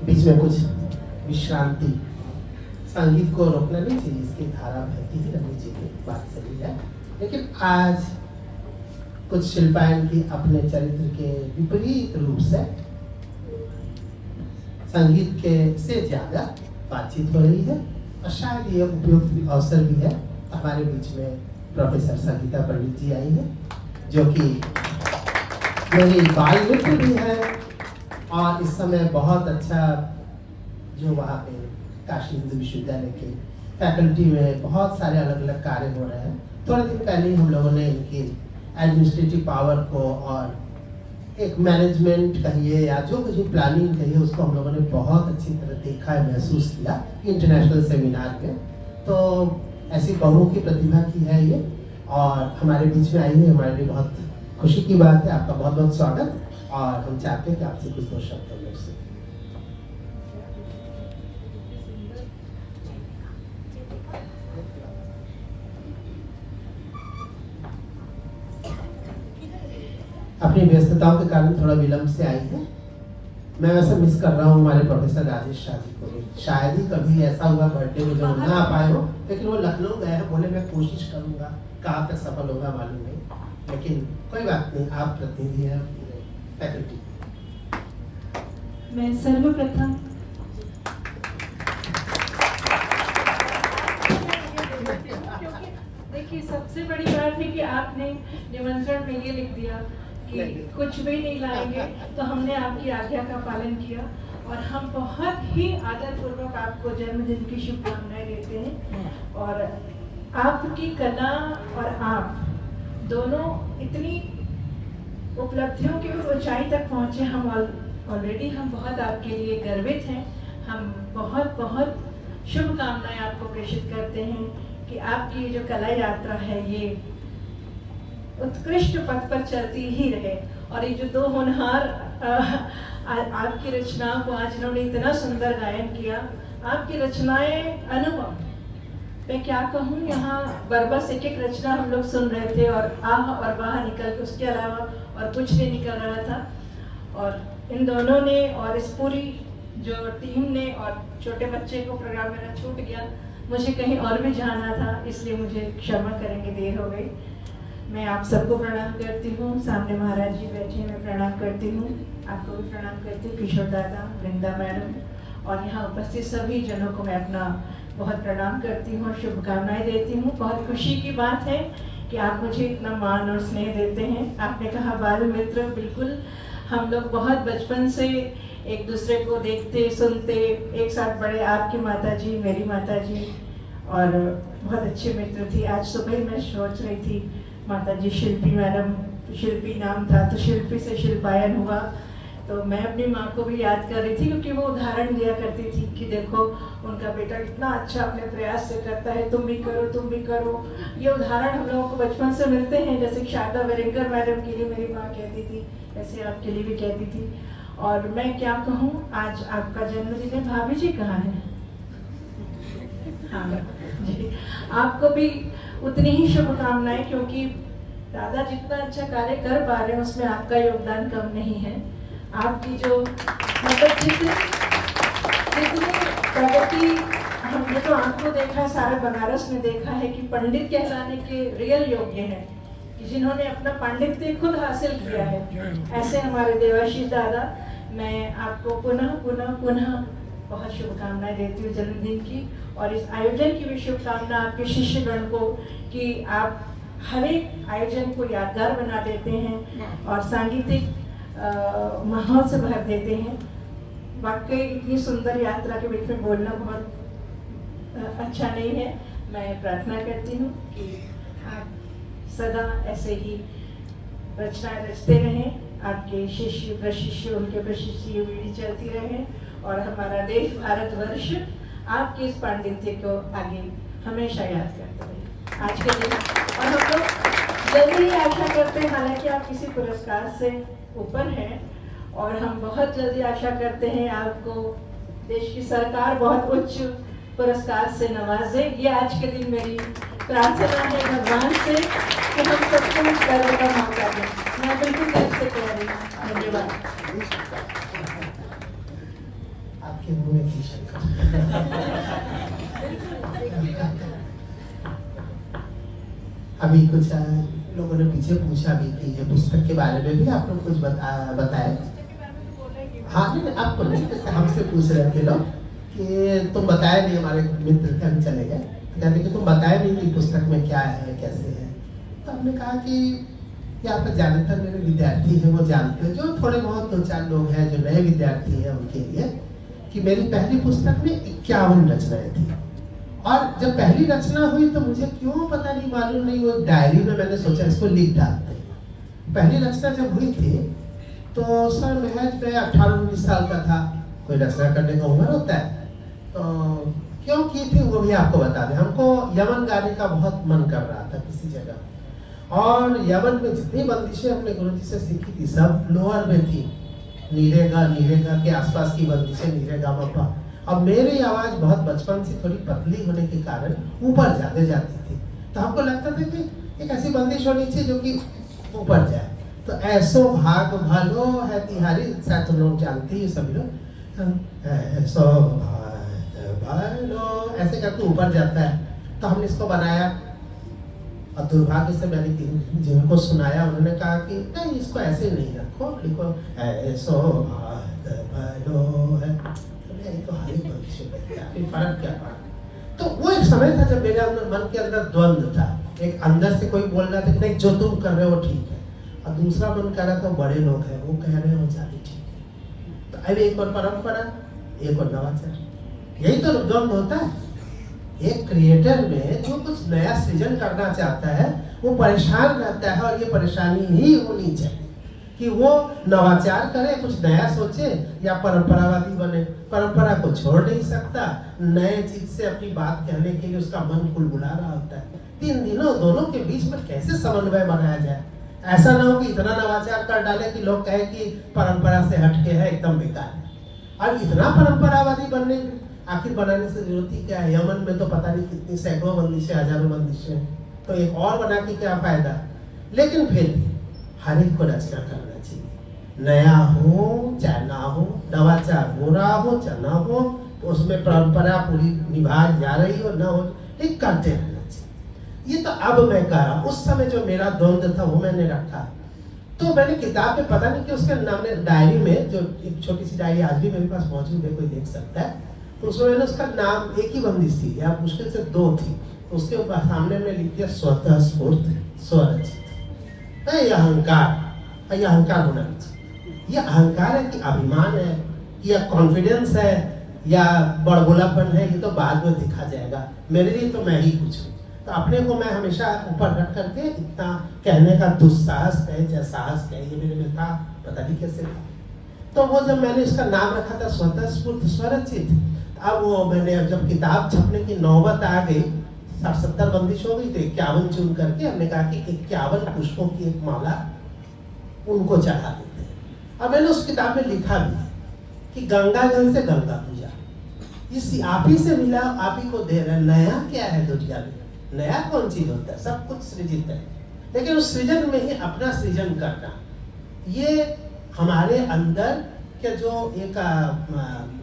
बीच में कुछ विश्रांति, संगीत को रोकना नहीं चाहिए, इसकी धारा बहती ही रहनी चाहिए, बात सही है। लेकिन आज कुछ शिल्पायन की अपने चरित्र के विपरीत रूप से संगीत के से ज्यादा बातचीत हो रही है, और शायद ये उपयुक्त अवसर भी है। हमारे बीच में प्रोफेसर संगीता पंडित जी आई हैं, जो कि मेरी बाल मित्र भी है, और इस समय बहुत अच्छा जो वहाँ पे काशी हिंदू विश्वविद्यालय के फैकल्टी में बहुत सारे अलग अलग कार्य हो रहे हैं। थोड़े दिन पहले ही हम लोगों ने इनकी एडमिनिस्ट्रेटिव पावर को और एक मैनेजमेंट कहिए या जो कुछ भी प्लानिंग कहिए, उसको हम लोगों ने बहुत अच्छी तरह देखा है, महसूस किया इंटरनेशनल सेमिनार में। तो ऐसी बहुमुखी प्रतिभा की है ये, और हमारे बीच में आई है, हमारे लिए बहुत खुशी की बात है। आपका बहुत बहुत स्वागत, और हम चाहते हैं कि आपसे कुछ दो शब्द हम लोग से। अपनी व्यस्तताओं के कारण थोड़ा विलंब से आई है। मैं वैसे मिस कर रहा हूँ हमारे प्रोफेसर राजेश शाह जी को भी। शायद ही कभी ऐसा हुआ बर्थडे में जब ना आ पाए हो, लेकिन वो लखनऊ गए हैं, बोले मैं कोशिश करूँगा, कहाँ तक सफल होगा मालूम नहीं, लेकिन कोई बात नहीं, आप प्रतिनिधि हैं फैकल्टी। मैं सर्वप्रथम देखिए, सबसे बड़ी बात है कि आपने निमंत्रण में ये लिख दिया कि कुछ भी नहीं लाएंगे, तो हमने आपकी आज्ञा का पालन किया, और हम बहुत ही आदरपूर्वक आपको जन्मदिन की शुभकामनाएं देते हैं। और आपकी कला और आप दोनों इतनी उपलब्धियों की ऊंचाई तक पहुंचे, हम ऑलरेडी हम बहुत आपके लिए गर्वित हैं। हम बहुत बहुत शुभकामनाएं आपको प्रेषित करते हैं कि आपकी जो कला यात्रा है ये उत्कृष्ट पथ पर चलती ही रहे। और ये जो दो होनहार आपकी रचनाओं को आज इन्होंने इतना सुंदर गायन किया, आपकी रचनाएं अनुपम, मैं क्या कहूँ, यहाँ बरबस एक एक रचना हम लोग सुन रहे थे, और आह और वाह निकल के, उसके अलावा और कुछ नहीं निकल रहा था। और इन दोनों ने और इस पूरी जो टीम ने, और छोटे बच्चे को प्रोग्राम मेरा छूट गया, मुझे कहीं और भी जाना था, इसलिए मुझे क्षमा करेंगे, देर हो गई। मैं आप सबको प्रणाम करती हूँ, सामने महाराज जी बैठे हैं, मैं प्रणाम करती हूँ, आपको भी प्रणाम करती हूँ, किशोर दादा, वृंदा मैडम, और यहाँ उपस्थित सभी जनों को मैं अपना बहुत प्रणाम करती हूँ और शुभकामनाएं देती हूँ। बहुत खुशी की बात है कि आप मुझे इतना मान और स्नेह देते हैं। आपने कहा बाल मित्र, बिल्कुल हम लोग बहुत बचपन से एक दूसरे को देखते सुनते एक साथ बड़े, आपकी माता जी, मेरी माता जी, और बहुत अच्छे मित्र थी। आज सुबह मैं सोच रही थी, माता जी शिल्पी मैडम, शिल्पी नाम था तो शिल्पी से शिल्पायन हुआ, तो मैं अपनी माँ को भी याद कर रही थी, क्योंकि वो उदाहरण दिया करती थी कि देखो उनका बेटा इतना अच्छा अपने प्रयास से करता है, तुम भी करो, तुम भी करो। ये उदाहरण हम लोगों को बचपन से मिलते हैं। जैसे शारदा वेरेंकर मैडम के लिए मेरी माँ कहती थी, ऐसे आपके लिए भी कहती थी। और मैं क्या कहूँ, आज आपका जन्मदिन है, भाभी जी कहाँ है? हाँ जी, आपको भी उतनी ही शुभकामनाएं, क्योंकि दादा जितना अच्छा कार्य कर पा रहे हैं उसमें आपका योगदान कम नहीं है। आपकी जो मतलब जितनी प्रगति हमने तो आपको देखा, सारे बनारस में देखा है कि पंडित कहलाने के रियल योग्य है कि जिन्होंने अपना पांडित्य खुद हासिल किया है। ऐसे हमारे देवाशीष दादा, मैं आपको पुनः पुनः पुनः बहुत शुभकामनाएं देती हूँ जन्मदिन की, और इस आयोजन की भी शुभकामना आपके शिष्यगण को कि आप हर एक आयोजन को यादगार बना देते हैं और सांगीतिक माहौल से भर देते हैं। वाकई इतनी सुंदर यात्रा के बीच में बोलना बहुत अच्छा नहीं है। मैं प्रार्थना करती हूँ कि आप सदा ऐसे ही रचनाएं रचते रहें, आपके शिष्य प्रशिष्य, उनके प्रशिष्य पीढ़ी चलती रहे, और हमारा देश भारतवर्ष आपके इस पांडित्य को आगे हमेशा याद करते रहे आज के दिन। और हम लोग जल्दी ही आशा करते हैं, हालांकि आप किसी पुरस्कार से ऊपर हैं, और हम बहुत जल्दी आशा करते हैं आपको देश की सरकार बहुत उच्च पुरस्कार से नवाजे। ये आज के दिन मेरी प्रार्थना है भगवान से कि हम सबको इस गर्व का मौका दें। मैं बिल्कुल गर्व से कह रही हूँ। धन्यवाद। आपके मुंह में की शंकर। अभी कुछ लोगों ने पीछे पूछा भी कि ये पुस्तक के बारे में भी आप लोग कुछ बताए। हाँ नहीं, आपको नहीं, जैसे हमसे पूछ रहे थे लोग कि तुम बताए नहीं, हमारे मित्र थे, हम चले गए, कहते कि तुम बताए नहीं कि पुस्तक में क्या है कैसे है। तो हमने कहा कि यहाँ पर ज़्यादातर मेरे विद्यार्थी हैं, वो जानते हैं, जो थोड़े बहुत 2-4 लोग हैं जो नए विद्यार्थी हैं उनके लिए, कि मेरी पहली पुस्तक में 51 रचनाएं थी। और जब पहली रचना हुई तो मुझे क्यों पता नहीं, मालूम नहीं, वो डायरी में मैंने सोचा इसको लिख डालते। पहली रचना जब हुई थी तो सर महज मैं 18-19 साल का था। कोई रचना करने का उम्र होता है, तो क्यों की थी वो भी आपको बता दें। हमको यमन गाने का बहुत मन कर रहा था किसी जगह, और यमन में जितनी बंदिशें हमने गुरुजी से सीखी थी सब लोअर में थी, नीरेगा के आसपास की बंदिशें, नीरेगा मप्पा। अब मेरी आवाज बहुत बचपन से थोड़ी पतली होने के कारण ऊपर ज्यादा जाती थी, तो हमको लगता था कि एक ऐसी बंदिश होनी चाहिए जो कि ऊपर जाए। तो ऐसो भाग भालो है तिहारी, शायद तुम लोग जानती है सभी लोग, ऐसो भाग भालो ऐसे करके ऊपर जाता है। तो हमने इसको बनाया, और दुर्भाग्य से मैंने जिनको सुनाया उन्होंने कहा कि नहीं, इसको ऐसे नहीं रखो, लिखो ऐसो भाग भालो है, तो फर्क क्या पड़ा। तो वो एक समय था जब मेरे अंदर, मन के अंदर द्वंद्व था। एक अंदर से कोई बोल रहा था कि नहीं, जो तुम कर रहे हो ठीक है, और दूसरा मन कर रहा था बड़े लोग हैं वो कह रहे हो ज्यादा ठीक है। तो अब एक और परंपरा, एक और नवाचार, यही तो द्वंद्व होता है। एक क्रिएटर में जो कुछ नया सृजन करना चाहता है वो परेशान रहता है, और ये परेशानी ही होनी चाहिए कि वो नवाचार करे, कुछ नया सोचे, या परंपरावादी बने। परंपरा को छोड़ नहीं सकता, नए चीज से अपनी बात कहने के लिए उसका मन बुलबुला रहा होता है। इन दिनों दोनों के बीच में कैसे समन्वय बनाया जाए, ऐसा ना हो कि इतना नवाचार कर डाले कि लोग कहे कि परंपरा से हटके है, एकदम बेकार है। और इतना परंपरावादी बनने, आखिर बनाने से जरूरत ही क्या है। यमन में तो पता नहीं कितनी सैकड़ों बंदिशें, हजारों बंदिशें, तो एक और बना के क्या फायदा। लेकिन फिर भी हर एक को रचना करना चाहिए, नया हो चाहे ना हो, नवाचार हो रहा हो चाहे ना हो, तो उसमें परंपरा पूरी निभाई जा रही हो ना हो, एक करते रहना चाहिए। ये तो अब मैं कह रहा हूँ, उस समय जो मेरा द्वंद्व था वो मैंने रखा। तो मैंने किताब में पता नहीं कि उसके नाम ने डायरी में, जो एक छोटी सी डायरी आज भी मेरे पास मौजूद है, कोई देख सकता है, तो उसमें मैंने उसका नाम, एक ही बंदिश थी या मुश्किल से 2 थी, उसके सामने में लिख दिया स्वतः स्फूर्त स्वरचित। ये अहंकार, ये अहंकार होना चाहिए। ये अहंकार है कि अभिमान है, या कॉन्फिडेंस है, या बड़बोलापन है, ये तो बाद में दिखा जाएगा। मेरे लिए तो मैं ही कुछ हूँ। तो अपने को मैं हमेशा ऊपर रख करके इतना कहने का दुस्साहस कहे चाहे साहस कहे, ये मेरे में था, पता नहीं कैसे था। तो वो जब मैंने इसका नाम रखा था स्वतः स्फूर्त स्वरचित, अब वो मैंने जब किताब छपने की नौबत आ गई, 60-70 बंदिश हो गई, तो 51 चुन करके हमने कहा कि 51 पुष्पों की एक माला उनको चढ़ा देते हैं। अब मैंने उस किताब में लिखा भी कि गंगा जल से गंगा पूजा, इस आप ही से मिला, आप ही को दे रहे। नया क्या है दुनिया में, नया कौन चीज होता है, सब कुछ सृजित है, लेकिन उस सृजन में ही अपना सृजन करना, ये हमारे अंदर के जो एक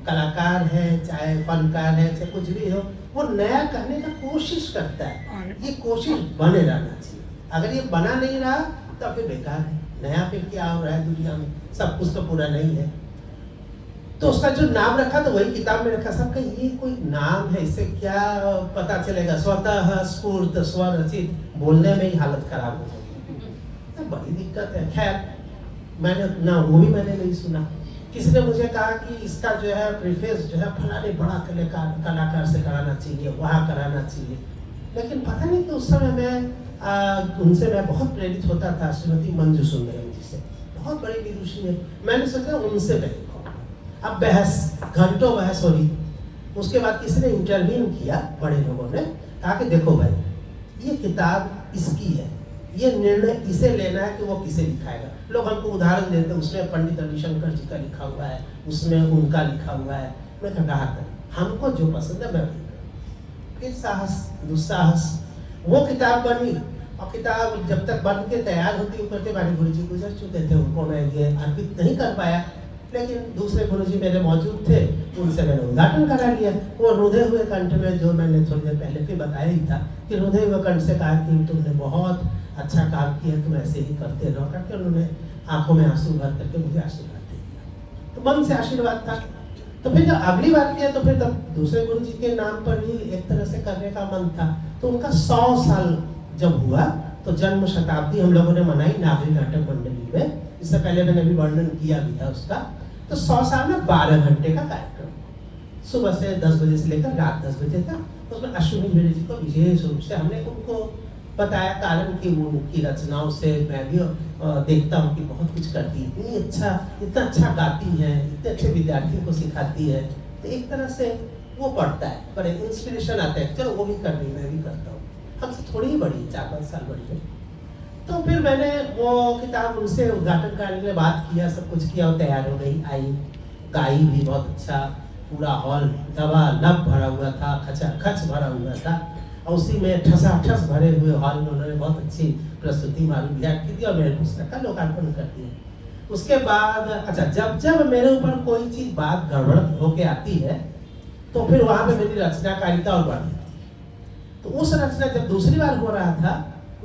कलाकार है, चाहे फनकार है, चाहे कुछ भी हो, वो नया करने का कोशिश करता है। ये कोशिश बने रहना चाहिए। अगर ये बना नहीं रहा तो फिर बेकार है। नया फिर क्या हो रहा है दुनिया में, सब कुछ तो पूरा नहीं है। तो उसका जो नाम रखा तो वही किताब में रखा। सबका ये कोई नाम है, इससे क्या पता चलेगा। स्वतः स्फूर्त स्वरचित, बोलने में ही हालत खराब हो जाएगी, तो बड़ी दिक्कत है। खैर मैंने ना वो भी मैंने नहीं सुना। किसी ने मुझे कहा कि इसका जो है प्रीफेस जो है फलाने बड़ा कलाकार से कराना चाहिए, वहाँ कराना चाहिए। लेकिन पता नहीं कि उस समय मैं उनसे मैं बहुत प्रेरित होता था, श्रीमती मंजू सुंदरम जी से, बहुत बड़ी विदुषी है। मैंने सोचा उनसे मैं लिखूंगा। अब बहस, घंटों बहस हो रही। उसके बाद किसी ने इंटरव्यू किया, बड़े लोगों ने कहा कि देखो भाई ये किताब इसकी है, ये निर्णय इसे लेना है कि वो किसे लिखाएगा। लोग हमको उदाहरण देते हैं, उसमें पंडित रविशंकर जी का लिखा हुआ है, उसमें उनका लिखा हुआ है। मैं कहा हमको जो पसंद है मैं फिर साहस दुस्साहस वो किताब बनी। और किताब जब तक बन के तैयार होती करते, हमारे गुरु जी गुजर चुके थे, उनको मैं ये अर्पित नहीं कर पाया। लेकिन दूसरे गुरुजी मेरे मौजूद थे, उनसे मैंने उद्घाटन करा लिया। वो रुधे हुए कंठ में, जो मैंने थोड़ी देर पहले भी बताया ही था कि रुधे हुए कंठ से कहा कि तुमने बहुत अच्छा काम किया, तुम ऐसे ही करते रहो करके उन्होंने आंखों में आंसू भर करके मुझे आशीर्वाद दे दिया। तो मन से आशीर्वाद था। तो फिर जब अगली बार किया तो फिर तब दूसरे गुरुजी के नाम पर ही एक तरह से करने का मन था। तो उनका 100 साल जब हुआ तो जन्म शताब्दी हम लोगों ने मनाई नागरी नाटक मंडली में। इससे पहले मैंने भी वर्णन किया भी था उसका। तो 100 साल में 12 घंटे का कार्यक्रम, सुबह से 10 बजे से लेकर रात 10 बजे तक। उसमें अश्विनी भिड़े जी को विशेष रूप से हमने उनको बताया, कारण कि वो उनकी रचनाओं से मैं भी देखता हूँ कि बहुत कुछ करती है, इतना अच्छा गाती हैं, इतने अच्छे विद्यार्थियों को सिखाती है। तो एक तरह से वो पढ़ता है, पर इंस्पिरेशन आता है, चलो वो भी कर रही, मैं भी करता हूँ। हमसे थोड़ी ही बड़ी, 4-5 साल बड़ी है। तो फिर मैंने वो किताब उनसे उद्घाटन करने के लिए बात किया, सब कुछ किया, वो तैयार हो गई, आई, गाई भी बहुत अच्छा, पूरा हॉल लबालब भरा हुआ था, खचाखच भरा हुआ था। और उसी में ठसाठस भरे हुए हॉल में उन्होंने बहुत अच्छी प्रस्तुति मालूम की थी और मेरे पुस्तक का लोकार्पण कर दिया। उसके बाद अच्छा, जब मेरे ऊपर कोई चीज बात गड़बड़ होके आती है तो फिर वहां पे मेरी रचनाकारिता और बढ़ जाती है। तो उस रचना जब दूसरी बार हो रहा था,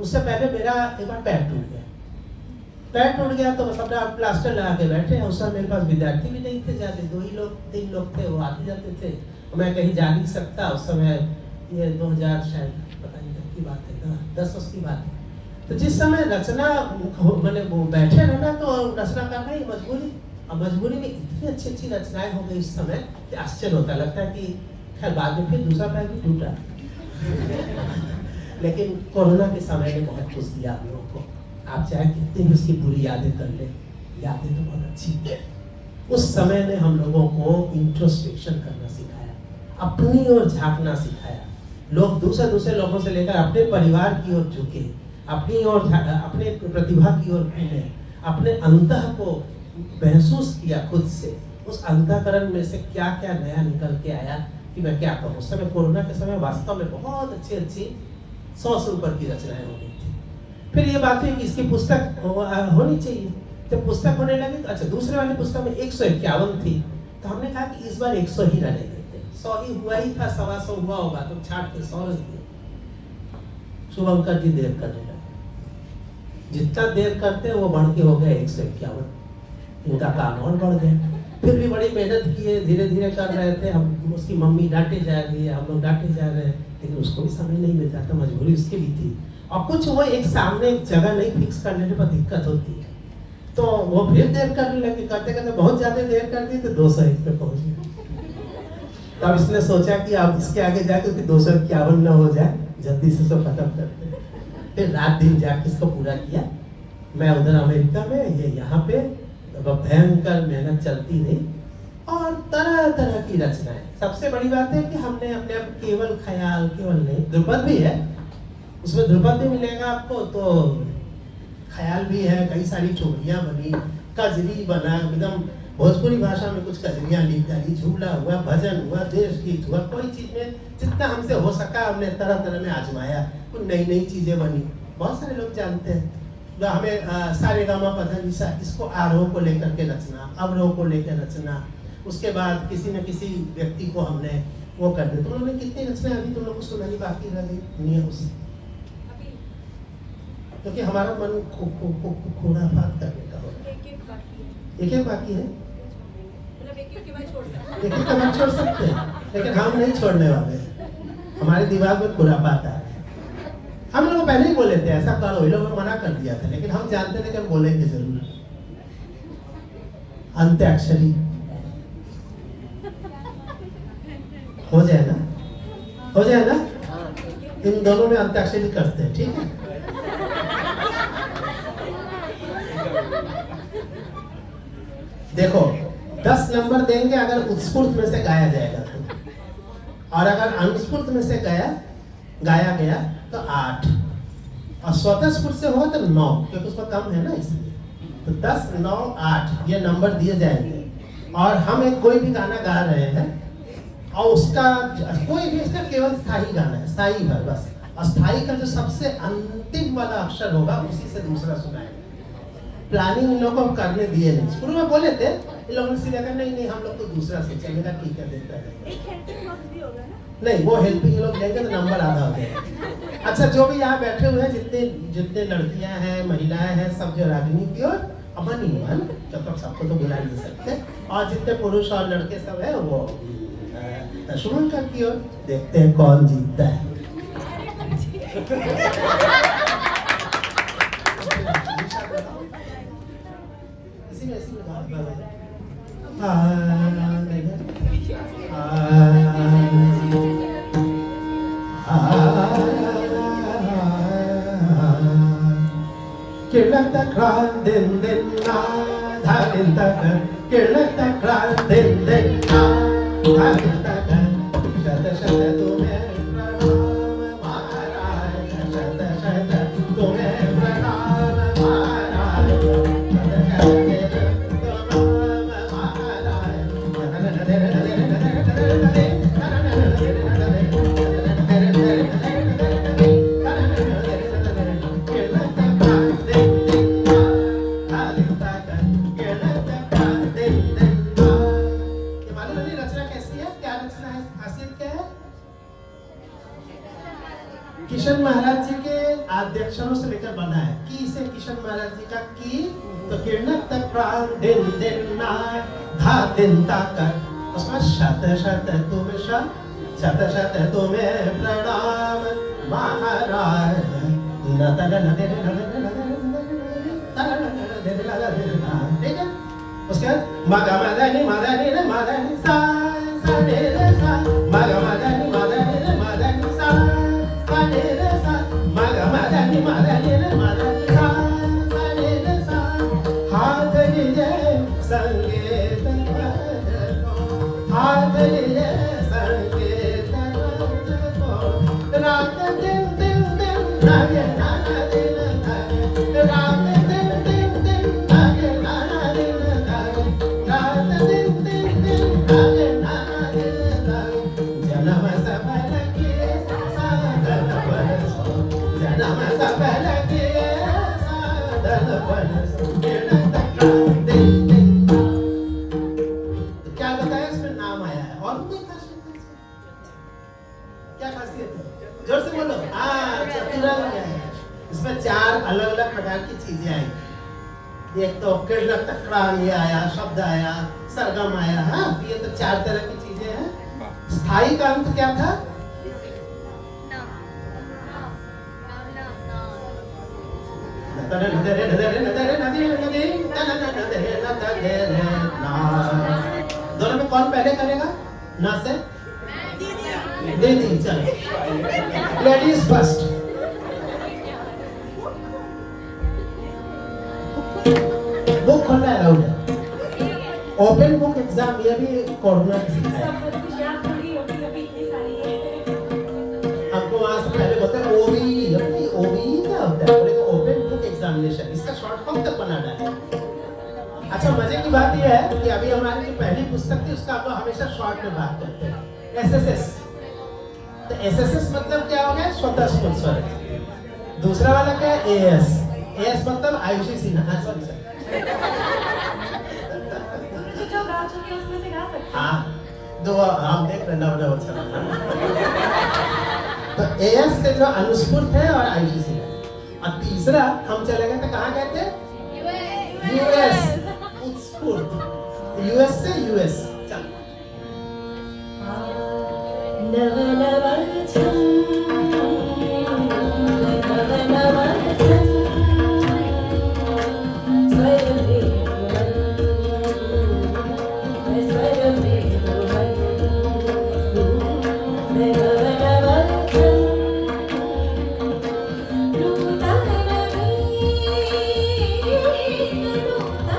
उससे पहले मेरा एक बार पैर टूट गया तो सब प्लास्टर लगा के बैठे। उस समय मेरे पास विद्यार्थी भी नहीं थे, ज्यादा 2-3 लोग थे, वो आते जाते थे, मैं कहीं जा नहीं सकता। उस समय ये 2000 शायद पता नहीं कब की बात है, 10 की बात है। तो जिस समय रचना मैंने वो बैठे रहना तो रचना करना ही मजबूरी, और मजबूरी में इतनी अच्छी रचनाएं हो गई इस समय कि आश्चर्य होता, लगता है कि खैर बाद में फिर दूसरा पैर भी टूटा। लेकिन कोरोना के समय ने बहुत कुछ दिया हम लोगों को। आप चाहे कितनी भी उसकी बुरी यादें कर ले, यादें तो बहुत अच्छी है। उस समय ने हम लोगों को इंट्रोस्पेक्शन करना सिखाया, अपनी ओर झांकना सिखाया। लोग दूसरे लोगों से लेकर अपने परिवार की ओर झुके, अपनी ओर, अपने प्रतिभा की ओर घूमे, अपने अंतः को महसूस किया खुद से। उस अंतःकरण में से क्या क्या नया निकल के आया कि मैं क्या कहूँ। उस समय कोरोना के समय वास्तव में बहुत अच्छी 100 से ऊपर की रचनाएं हो गई थी। फिर ये बात हुई कि इसकी पुस्तक होनी चाहिए। जब पुस्तक होने लगी तो अच्छा, दूसरे वाली पुस्तक में 151 थी, तो हमने कहा कि इस बार 100 ही रहने देते। 100 ही हुआ ही था, 125 हुआ होगा तो छाट के 100 रख दिए। शुभंकर जी देर करने लगे, जितना देर करते वो बढ़ के हो गए 151, इनका काम और बढ़ गया। फिर भी बड़ी मेहनत किए, धीरे धीरे कर रहे थे। हम, उसकी मम्मी डांटे जा रही है, हम लोग डांटे जा रहे हैं, लेकिन उसको भी समय नहीं मिल जाता, मजबूरी उसकी भी थी। और कुछ वो एक सामने जगह नहीं फिक्स करने पर दिक्कत होती है, तो वो फिर देर करने लगे, करते करते बहुत ज्यादा देर कर दी तो 201 पे पहुंच गए। तब इसने सोचा कि अब इसके आगे जाकर 251 न हो जाए, जल्दी से सब खत्म करते हैं। फिर रात दिन जाके इसको पूरा किया। मैं उधर अमेरिका में, ये यहाँ पे भयंकर मेहनत चलती रही और तरह तरह की रचनाएं। सबसे बड़ी बात है कि हमने अपने आप केवल ख्याल, केवल नहीं, ध्रुपद भी है, उसमें ध्रुपद भी मिलेगा आपको, तो ख्याल भी है, कई सारी चोरियां बनी, कजरी बना, एकदम भोजपुरी भाषा में कुछ कजरियां लिख डाली, झूला हुआ, भजन हुआ, देश गीत हुआ, कोई चीज में जितना हमसे हो सका हमने तरह तरह में आजमाया। कुछ नई नई चीजें बनी। बहुत सारे लोग जानते हैं हमें सारे गामा पधा, इसको आरोह को लेकर के रचना, अवरोह को लेकर रचना, उसके बाद किसी न किसी व्यक्ति को हमने वो कर दिया। तुम लोगों ने कितनी रचना अभी तुम लोग को सुनानी बाकी रह गई दुनिया उससे, क्योंकि हमारा मन खुराफात करने का होगा। एक एक बाकी है, एक एक का मत छोड़ सकते हैं, लेकिन हम नहीं छोड़ने वाले। हमारे दिमाग में खुराफात आ रहा है। हम लोग पहले ही बोले थे ऐसा करो, ये लोगों ने मना कर दिया था, लेकिन हम जानते थे कि हम बोलेंगे जरूर। अंत्याक्षरी हो जाए ना, हो जाए ना, इन दोनों में अंत्याक्षरी करते हैं, ठीक है। देखो 10 नंबर देंगे अगर उत्स्फूर्त में से गाया जाएगा तो, और अगर अनुस्फूर्त में से गाया गया तो 8, और स्वतः स्फूर्त से हो तो 9, क्योंकि उसमें कम है ना, इसलिए। तो 10, 9, 8 ये नंबर दिए जाएंगे। और हम एक कोई भी गाना गा रहे हैं और उसका कोई भी, इसका केवल स्थायी गाना है, स्थायी भर बस। और स्थायी का जो सबसे अंतिम वाला अक्षर होगा उसी से दूसरा सुनाएंगे। प्लानिंग इन लोगों को करने दिए नहीं। शुरू में बोले थे, इन लोगों ने सीधा कहा नहीं हम लोग को दूसरा सोचा। मेरा ठीक है देखता है। नहीं वो हेल्पिंग लोग लेंगे तो नंबर आधा हो जाएगा। अच्छा जो भी यहाँ बैठे हुए हैं, जितने लड़कियां हैं, महिलाएं हैं, सब जो रागिनी की और अमन ही है, जब तक सबको तो बुला नहीं सकते, और जितने पुरुष और लड़के सब है वो शुभंकर की ओर। देखते हैं कौन जीतता है। इसी में Kirlaktakran din din na, dhalin takan. Kirlaktakran din din na, dhalin takan. Shata shata tumhe pranam Maharaj, shata shata tumhe pranam Maharaj, shata shata tumhe Maharaj. Kishan महाराज जी के आद्याक्षरों से लेकर बना है। की से किशन महाराज जी का की, तो किरणक तक प्राण दिन दिन ना धा दिन ताकर, उसमें शत शत तुम्हें शत शत तुम्हें प्रणाम महाराज। ठीक है, उसके बाद मगा मदानी मदानी रे मदानी सा सा रे रे सा, मगा मदानी मदानी रे मदानी सा सा रे रे सा, मगा मदानी मदानी रे मदानी सा सा रे रे सा। हाथ लिए संगीत बजको, हाथ लिए संगीत बजको, रात दिन दिन दिन लागे नाना दिन लागे, रात दिन दिन दिन लागे नाना दिन लागे, रात दिन दिन दिन लागे नाना दिन लागे। जन्म सफल किए साधन बरसो, जन्म सफल किए साधन बरसो, किरण तकरार दिन दिन। तो क्या बताया इसमें नाम आया है, और कोई खासियत है इसमें? क्या खासियत है? जोर से बोलो। चतुरंग है। इसमें 4 अलग अलग प्रकार की चीजें आई। एक तो किरण तकरार ये आया, शब्द आया, सरगम आया। हाँ, ये तो 4 तरह की चीजें हैं। स्थाई का अंत क्या था? दोनों में कौन पहले करेगा? ना से दीदी। चलो लेडीज फर्स्ट। बुक खोलना अलाउड है। ओपन बुक एग्जाम ये भी कोरोना की है। आपको वहां से पहले बताया ओबी क्या होता है? बोले ओपन बुक एग्जामिनेशन, इसका शॉर्ट फॉर्म तक बना डाले। अच्छा मजे की बात यह है कि अभी हमारी जो पहली पुस्तक थी उसका हम लोग हमेशा शॉर्ट में बात करते हैं, एसएसएस। तो एसएसएस मतलब क्या हो गया? स्वतः स्फूर्त स्वर। दूसरा वाला क्या है? एएस। एएस मतलब आयुषी सिन्हा। Sorry sir. जो गा चुके हैं उसमें से गा सकते हैं। हाँ, दो हम देख रहे हैं ना अच्छा। तो एएस से जो अनुस्फूर्त है और आयुषी सिन्हा। और तीसरा हम चले गए तो कहाँ गए थे? यूएस। उत्स्फूर्त। यूएस से यूएस। चल। नव नव छम, नव नव छम, स्वर में मन, स्वर में मन, नव नव छम, रूता नवी, रूता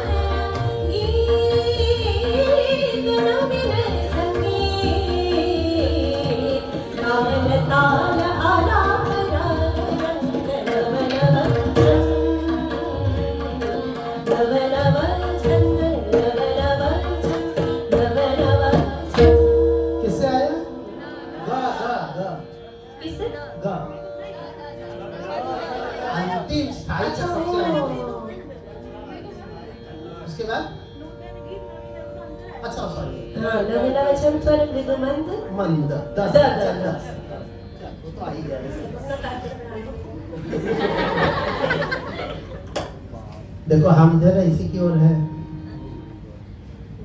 गीत अगला वचन स्वर मृदु मंद मंद 10 10, 10 वो तो आ ही गया वैसे। देखो हम जरा इसी की ओर है।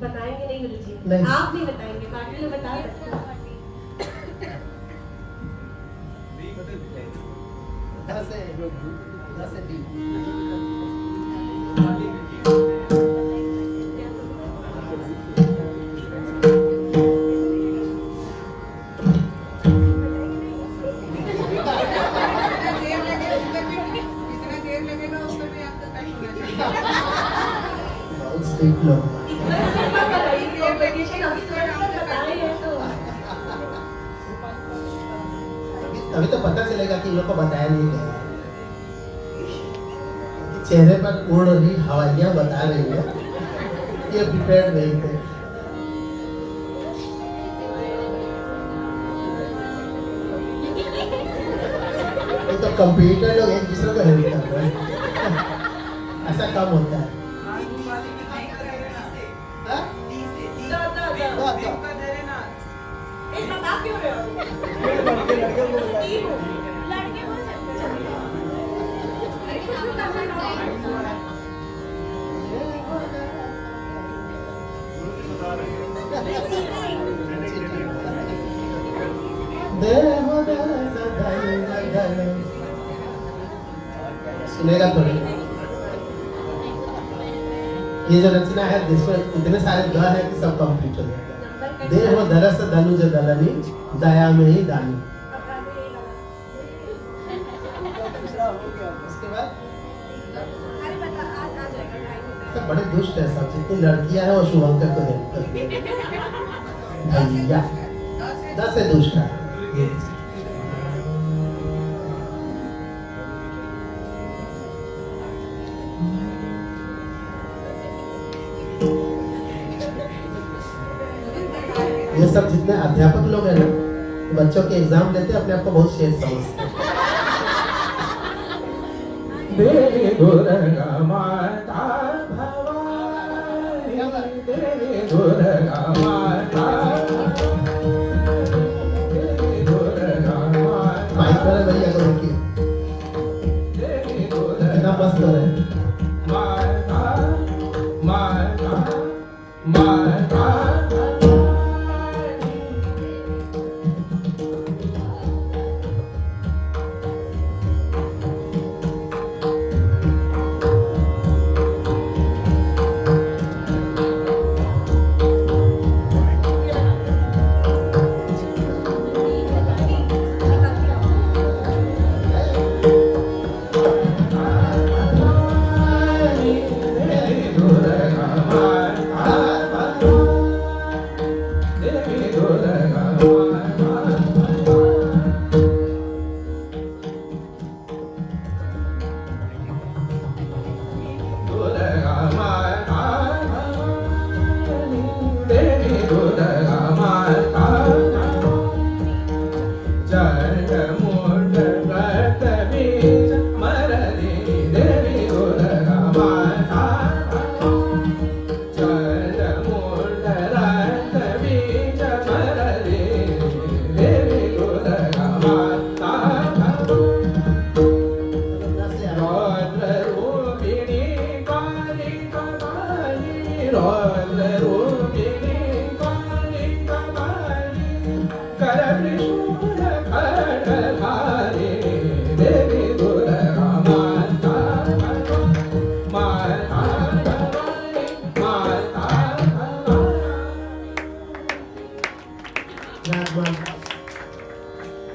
बताएंगे नहीं गुरुजी, नहीं। आप नहीं बताएंगे, बाकी लोग बता सकते हैं। 10 है 10 है डी। बहुत स्ट्रिक्ट लोग हैं। इतना सिंपल बताइए, कॉम्पिटिशन हम बताए हैं तो अभी तो पता चलेगा कि इन लोग को बताया नहीं गया। चेहरे पर उड़ रही हवाइयां बता रही है ये प्रिपेयर्ड नहीं थे। ये तो कंप्यूटर लोग एक दूसरे को हेल्प कर रहे हैं। ऐसा कम होता है। हाँ? दा एक बता क्यों रहे हो? लड़के बोल सकते हैं। अरे क्या बता सुनेगा थोड़ी। ये जो रचना है जिसमें इतने सारे ग है कि सब कंप्लीट हो जाता है। देह दरस दनुज दलनी दया में ही दानी। उसके बाद सब बड़े दुष्ट है सब। जितनी लड़कियां हैं वो शुभंकर को हेल्प करती है। भैया 10 है दुष्ट है। ये सब जितने अध्यापक लोग हैं ना बच्चों के एग्जाम देते हैं अपने आप को बहुत शेर समझते हैं। देवी दुर्गा माता भवानी, देवी दुर्गा माता, देवी दुर्गा माता, माइक वाले भैया को देखिए देवी दुर्गा कितना मस्त हो रहे हैं। माता, माता, माता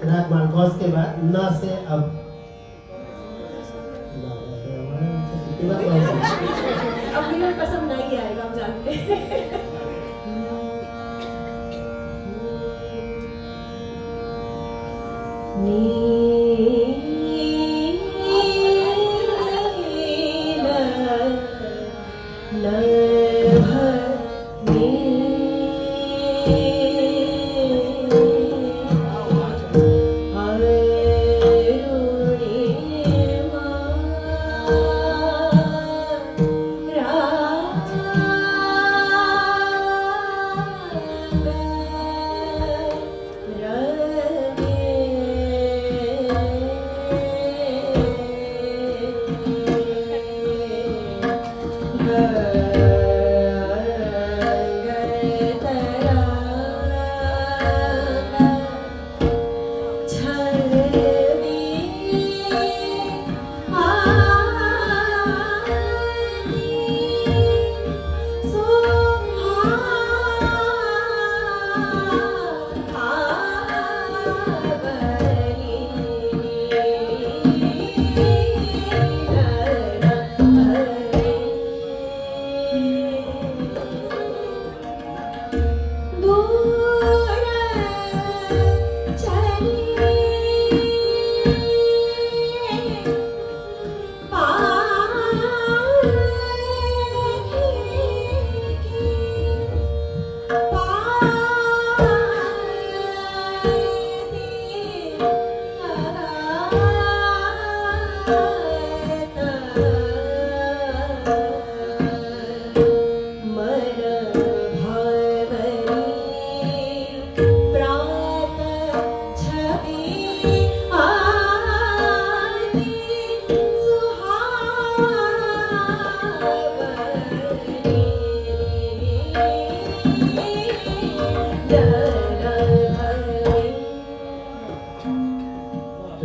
राग मार्कोस के बाद न से अब अब भी पसंद नहीं आएगा, हम जानते हैं।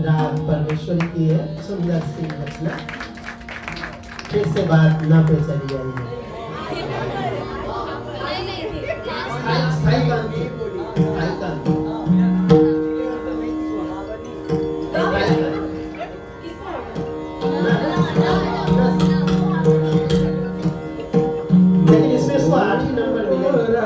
राग परमेश्वरी की है, सुंदर सी रचना फिर से बात न पे चली आई है। स्थाई कांति, स्थाई कांति। लेकिन इसमें इसको 8 ही नंबर मिलेगा।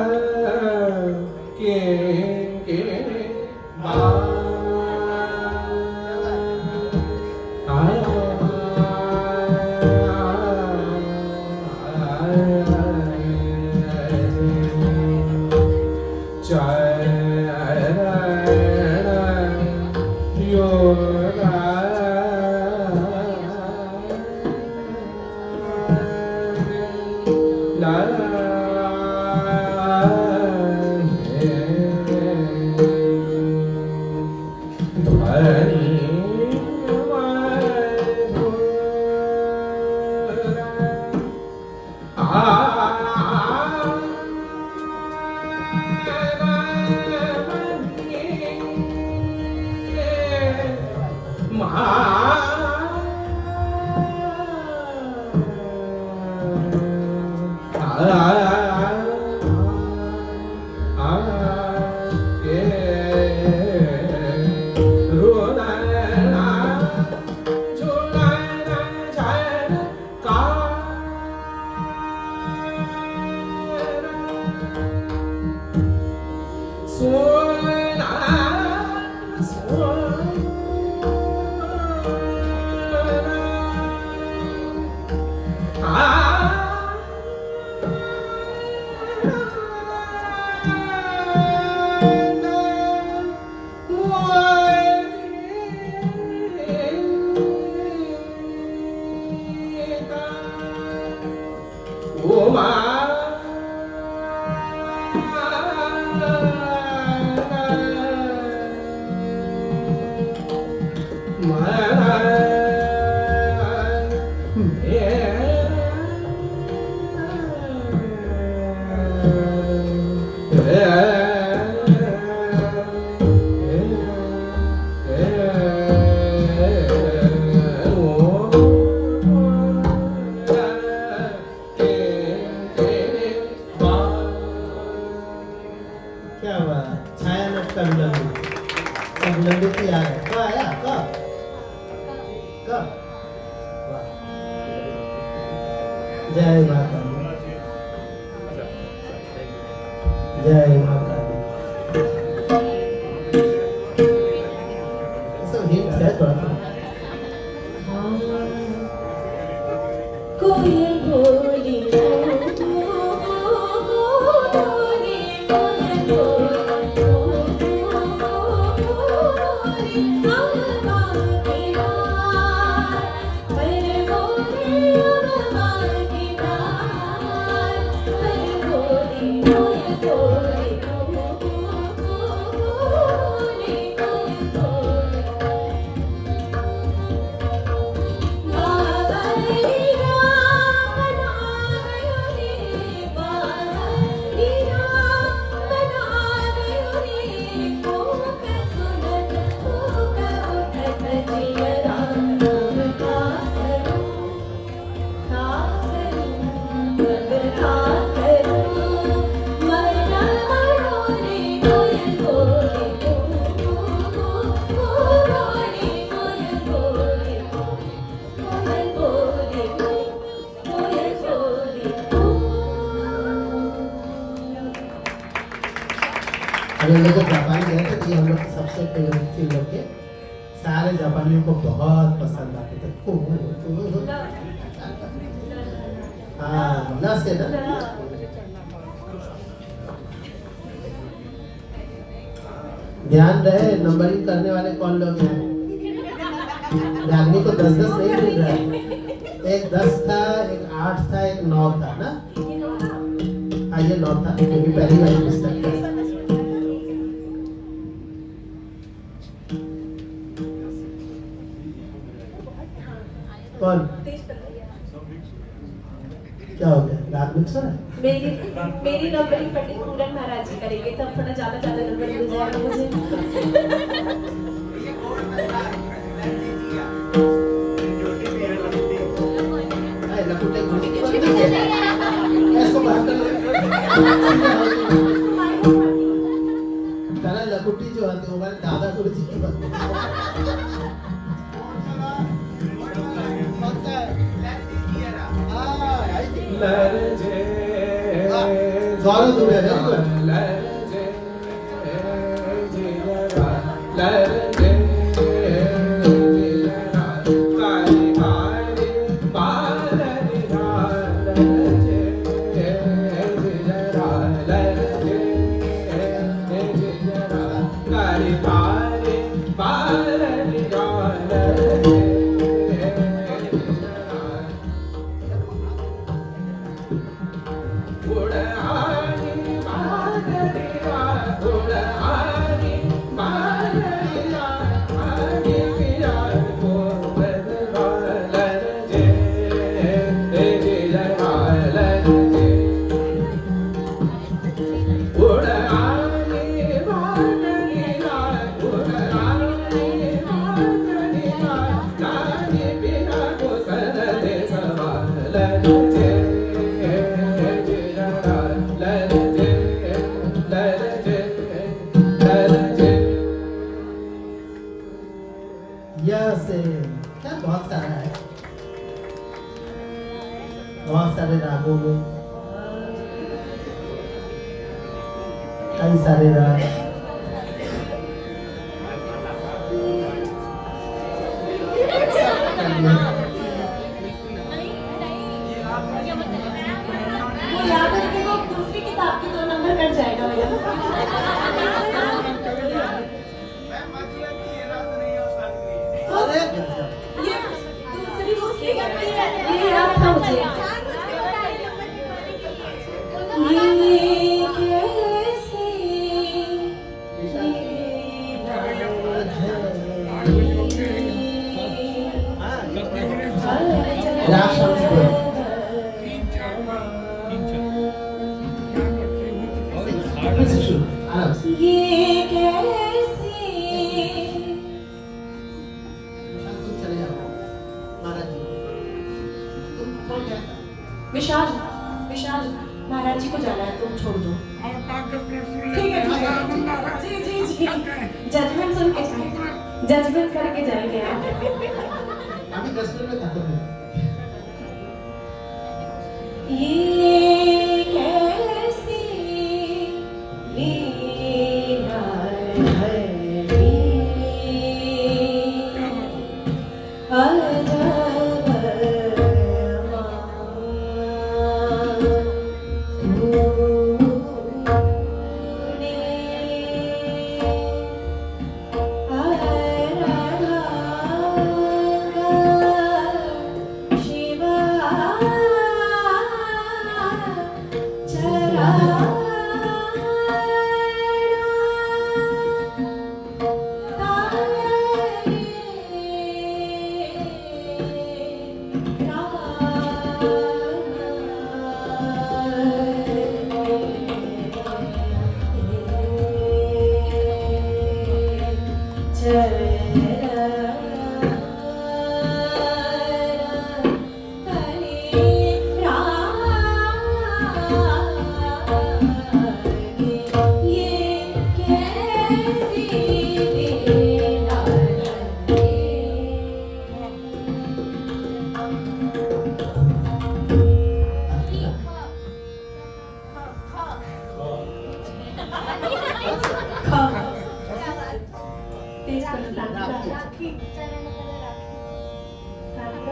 जय माता दी, जय माता दी। सब हिंट है थोड़ा सा। कोयल बोली हम लोग जापान गए थे तो ये हम लोग की सबसे फेवरेट थी। लोग के सारे जापानियों को बहुत पसंद आते थे। हाँ न से ना ध्यान रहे नंबरिंग करने वाले कौन लोग हैं। रागनी को 10-10 नहीं मिल रहा है। एक 10 था, एक 8 था, एक 9 था ना। हाँ ये 9 था क्योंकि पहली वाली पुस्तक थी। कौन क्या हो गया रात मिक्स हो रहा है? मेरी नंबरी पंडित पूरन महाराज जी करेंगे तब थोड़ा ज्यादा नंबर मिल जाएगा मुझे। लकुटे इसको बाहर कर ले। तारा लकुटी जो आती है हमारे दादा गुरु जी की बात ज़्यादा दूर है क्या बहुत सारा है, बहुत सारे रागों में कई सारे राग। वो याद रखेगा दूसरी किताब के 2 नंबर कट जाएगा भैया। अरे ये दूसरी गलती है, ये याद था मुझे। ये राग शब्द पे आराम से तुम चले जाओ महाराज जी, तुम कौन कहता? विशाल महाराज जी को जाना है, तुम छोड़ दो। ठीक है जी जजमेंट सुन के जाए, जजमेंट करके जाएंगे आप। अभी 10 मिनट में खत्म है। ये कैसी लीला है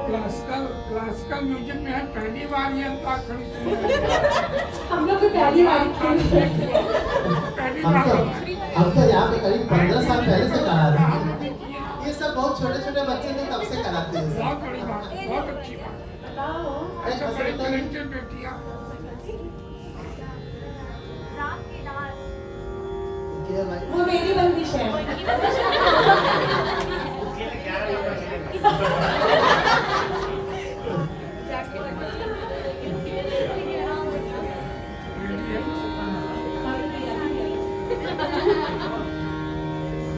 क्लासिकल म्यूजिक में है पहली बार ये अंताक्षरी सुनी। हम लोग भी पहली बार खेल पहली हम बार तो यहाँ पे करीब 15 साल पहले से करा रहे हैं। ये सब बहुत छोटे छोटे बच्चे थे तब से कराते हैं। बहुत बड़ी बात, बहुत अच्छी बात। बताओ एक बड़ी हंसते talented बेटियां। हैं भाई। वो मेरी बंदिश है।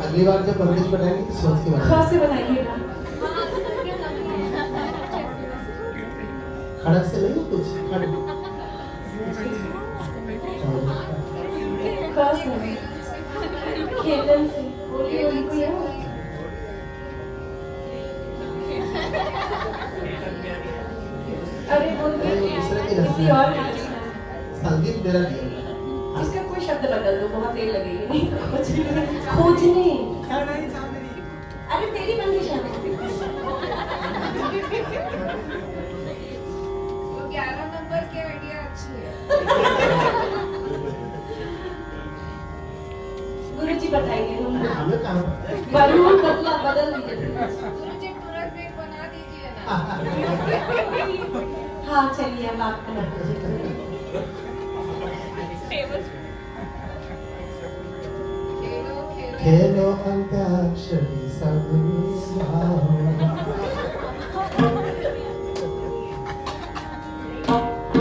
अगली बार जब बंदिश बनाएंगे तो सोच के बनाएंगे। ख से बनाइएगा। खड़क से नहीं कुछ खड़क ख से खेलन से बोलिए उनको यार। अरे बोलिए दूसरे की किसी रचना और है। की रचना है। संगीत मेरा दिया हुआ है। इसका कोई शब्द बदल दो, बहुत देर लगेगी। नहीं खोजने। अरे तेरी बंदिश है। तो 11 नंबर की आइडिया अच्छी है। गुरुजी बताइए अरे हम हमें कहाँ पता है? बलून बदला बदल दीजिए। गुरुजी पूरा ब्रेक बना दीजिए ना। हाँ चलिए अब आप बना दीजिए। खेलो खेलो खेलो अंताक्षरी सब भाव।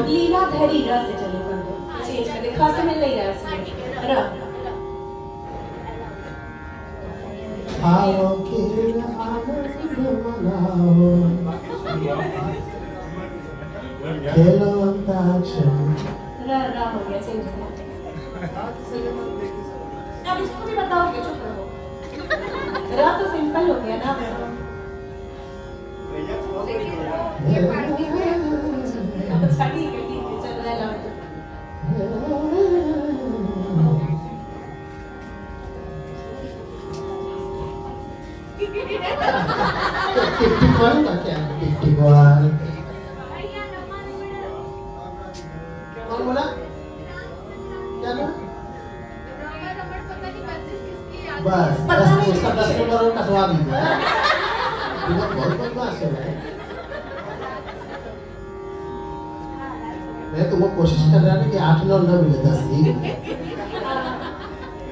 लीलाधरी र से चलो कर दो। चेंज कर दे। ख से मिल नहीं रहा है इसमें। र आओ खेल आनंद मनाओ खेलो अंताक्षरी। र हो गया, चेंज कर दो। अब इसको भी बताओगे, चुप रहो। र तो सिंपल हो गया ना। लेकिन वो ये पार्टी में अच्छा ठीक है चल रहा है। टिप्टी वन का क्या टिप्टी वन कौन बोला क्या ना नंबर पता नहीं 25 किसकी याद बस पता 10 नहीं उसका 10 किसकी। नंबर और कटवा दीजिए। बहुत बदमाश है भाई। मैं तुमको कोशिश कर रहा था कि 8 9 न मिले 10 ही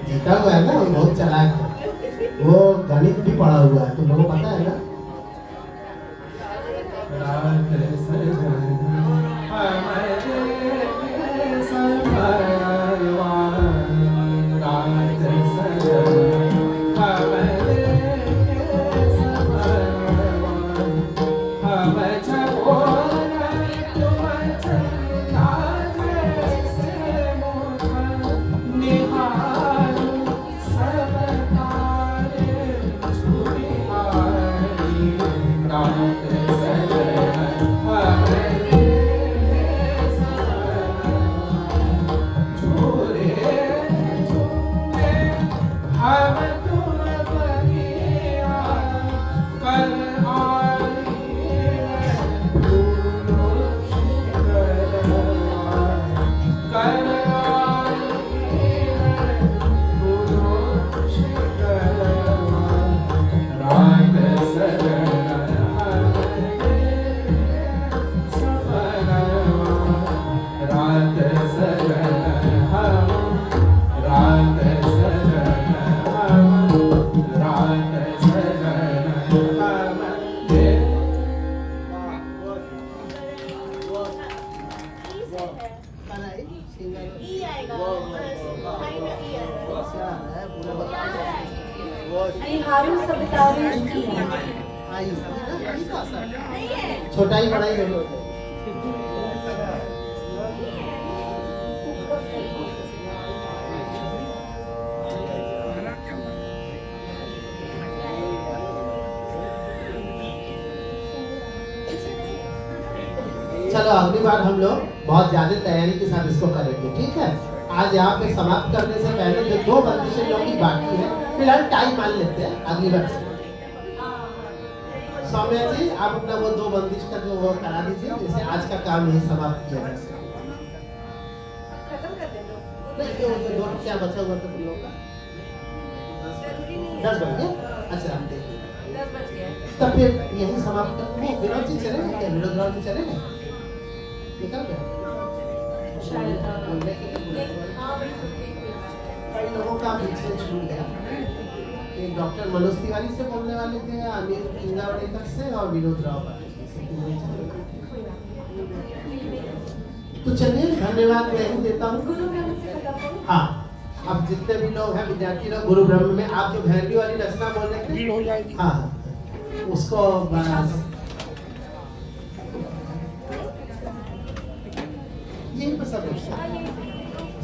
जीता हुआ है ना। वो बहुत चालाक है, वो गणित भी पढ़ा हुआ है, तुम लोगों को पता है ना। रात सजना हमारे संभरवान रात सजना हमारे संभरवान हम छपोरा तुम चंदा जैसे मोह निहार सब तारे छुपिहारी रात हारू सब तारे झुकी है। छोटा ही बड़ा ही नहीं होता। चलो अगली बार हम लोग बहुत ज्यादा तैयारी के साथ इसको करेंगे, ठीक है। आज यहाँ पे समाप्त करने से पहले जो 2 बंदिशें लोग की बाकी है, फिलहाल टाइम मान लेते हैं अगली बार से। सौम्या जी आप अपना वो 2 बंदिश का जो वो करा दीजिए, जिससे आज का काम यही समाप्त किया जाए। खत्म कर दे दो। नहीं जो दो क्या बचा हुआ था तुम लोग का? जरूरी नहीं है। 10 बज गए। अच्छा हम देख 10 बज गया। तब फिर यही समाप्त कर। वो विनोद जी चलेंगे क्या? विनोद राव जी चलेंगे? निकल गए शायद बोलने के लिए। हाँ बिल्कुल ठीक है। कई लोगों का बीच में छूट गया। एक डॉक्टर मनोज तिवारी से बोलने वाले थे, अनिल इंगावड़ेकर से और विनोद राव तो चलिए धन्यवाद मैं ही देता हूँ। गुरु ग्रंथ से खत्म करो। हाँ अब जितने भी लोग हैं विद्यार्थी लोग गुरु ब्रह्म में, आप जो भैरवी वाली रचना बोल रहे थे, भीड़ हो जाएगी। हाँ उसको बस यही पर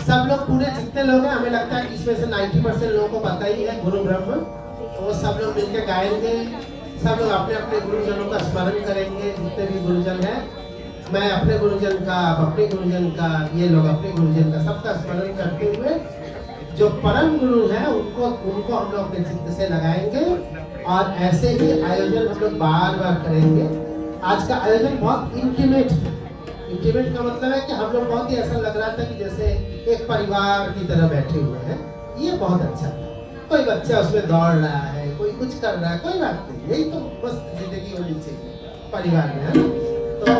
सब लोग पूरे जितने लोग हैं, हमें लगता है कि इसमें से 90% लोगों को पता ही है गुरु ब्रह्म। तो सब लोग मिलकर गाएंगे, सब लोग अपने अपने गुरुजनों का स्मरण करेंगे। जितने भी गुरुजन हैं, मैं अपने गुरुजन का, आप अपने गुरुजन का, ये लोग अपने गुरुजन का, सबका स्मरण करते हुए जो परम गुरु हैं उनको हम लोग अपने चित्त से लगाएंगे। और ऐसे ही आयोजन हम लोग बार बार करेंगे। आज का आयोजन बहुत इंटीमेट था। इंटीमेट का मतलब है कि हम लोग बहुत ही ऐसा लग रहा था कि जैसे एक परिवार की तरह बैठे हुए हैं। ये बहुत अच्छा था। कोई बच्चा उसमें दौड़ रहा है, कोई कुछ कर रहा है, कोई बात नहीं, यही तो बस जिंदगी होनी चाहिए परिवार में, है ना। तो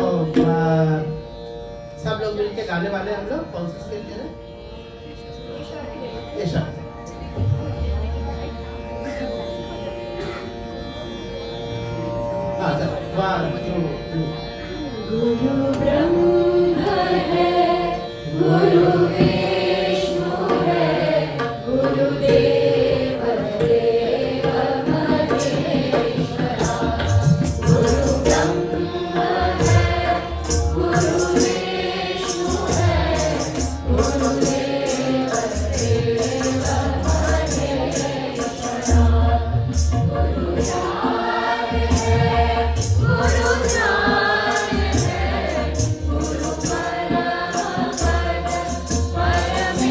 सब लोग मिलके गाने वाले हम लोग कौन सा स्केल दे रहे हैं? ये शब्द हाँ चलो, 1 2 3। गुरु ब्रह्म है, गुरु विष्णु है, गुरुदेव देव महेश्वरा। गुरु ब्रह्म है, गुरु विष्णु है, गुरुदेव देव महेश्वरा। गुरु ज्ञान है, गुरु ज्ञान है, गुरु परम पद परमेश्वरा।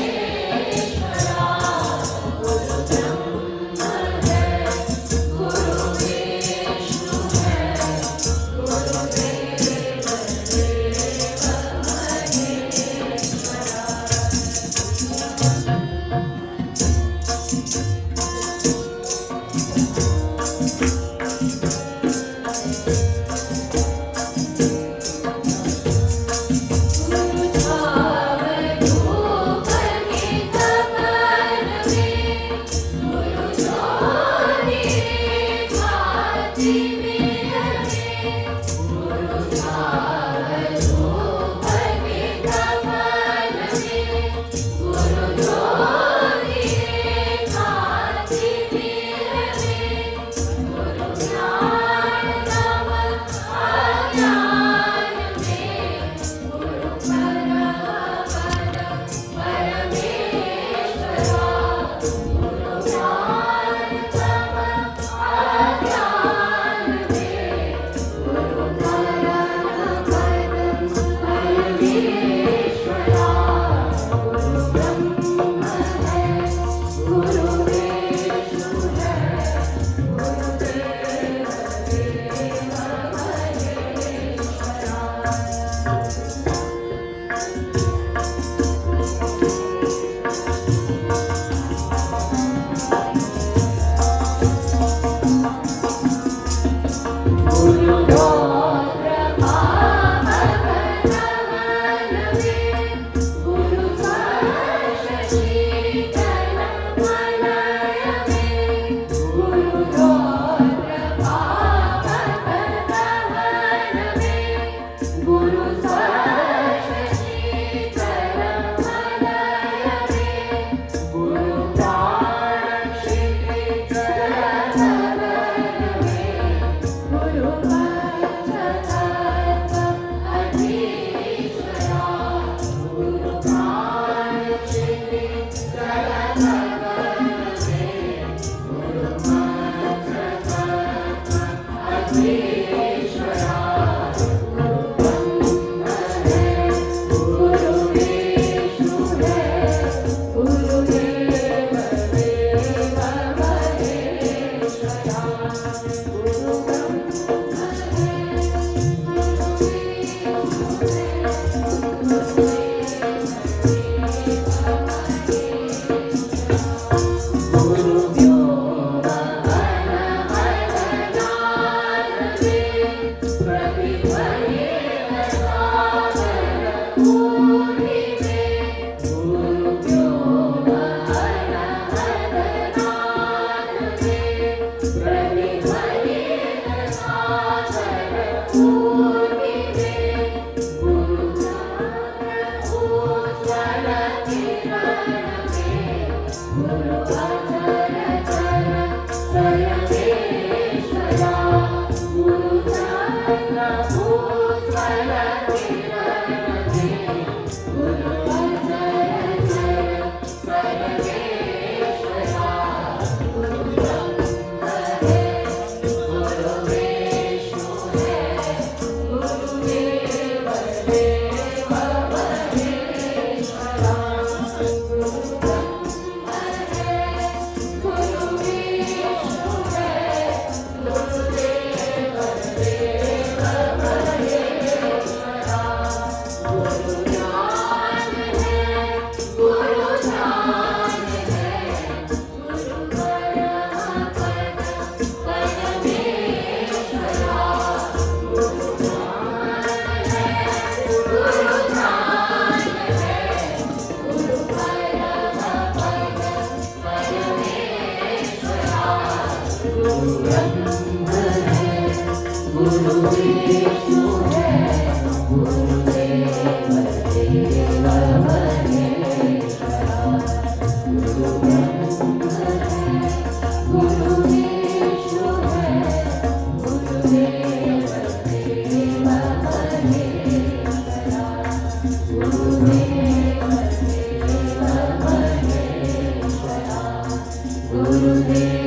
Gurudev